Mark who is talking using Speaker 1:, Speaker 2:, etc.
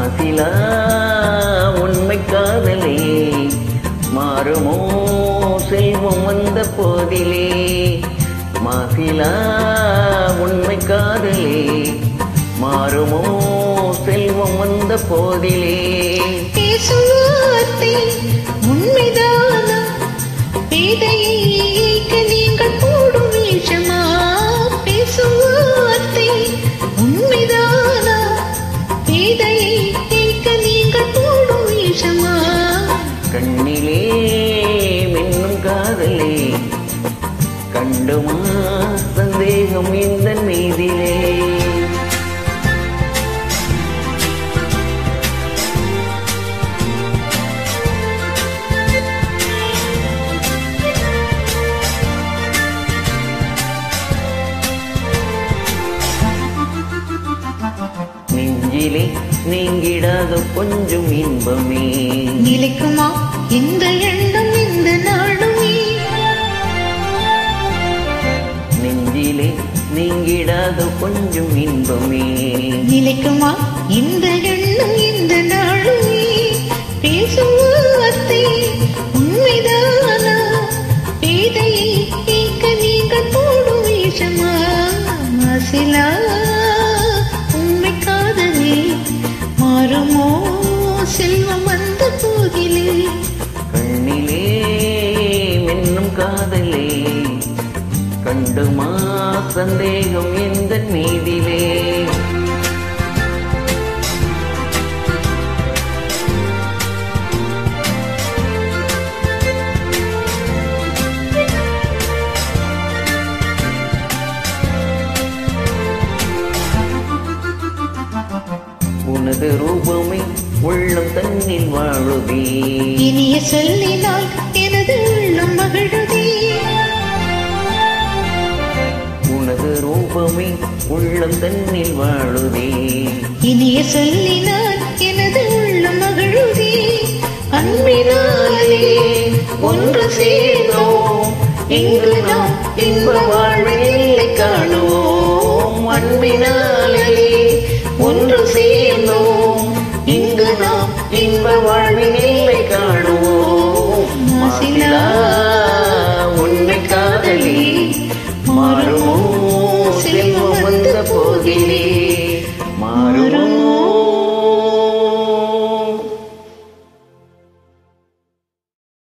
Speaker 1: மாசிலா உண்மை காதலே மாறுமோ செல்வம் வந்த போதிலே. மாசிலா உண்மை காதலே மாறுமோ செல்வம் வந்த போதிலே.
Speaker 2: பேசும் வார்த்தை உண்மைதானா? பேதையை ஏய்க்க நீங்கள் போடும் வேஷமா? பேசும் வார்த்தை உண்மைதானா? பேதையை ஏய்க்க நீங்கள் போடும் வேஷமா?
Speaker 1: கண்ணிலே மின்னும் காதலே கண்டுமா சந்தேகம் இந்த மீதிலே. நெஞ்சிலே நீங்கிடாத கொஞ்சம் இன்பமே
Speaker 2: நிலைக்குமா இந்த எண்ணம் இந்த நாளுமே?
Speaker 1: நெஞ்சிலே நீங்கிடாத கொஞ்சம் இன்பமே
Speaker 2: நிலைக்குமா இந்த எண்ணம் இந்த நாளுமே? பேசும் வார்த்தை உண்மைதானா? பேதையை ஏய்க்க நீங்கள் போடும் வேஷமா? மாசிலா உண்மை காதலே மாறுமோ செல்வம் வந்த போதிலே.
Speaker 1: கண்ணிலே மின்னும் காதலே கண்டுமா சந்தேகம் எந்த மீதிலே. உனது ரூபமே உள்ளம் தன்னில் வாழுதே.
Speaker 2: இனிய சொல்லினால் எனது உள்ளம் மகிழுதே.
Speaker 1: உனது ரூபமே உள்ளம் தன்னில் வாழுதே.
Speaker 2: இனிய சொல்லினால் எனது உள்ளம் மகிழுதே. அன்பினாலே ஒன்று சேர்ந்தோம் இங்கு நாம் இன்ப வாழ்வில் காணுவோம். அன்பினாலே ஒன்று சேர்ந்தோம் இங்கு நாம் இன்ப வாழ்வில் காணுவோம்.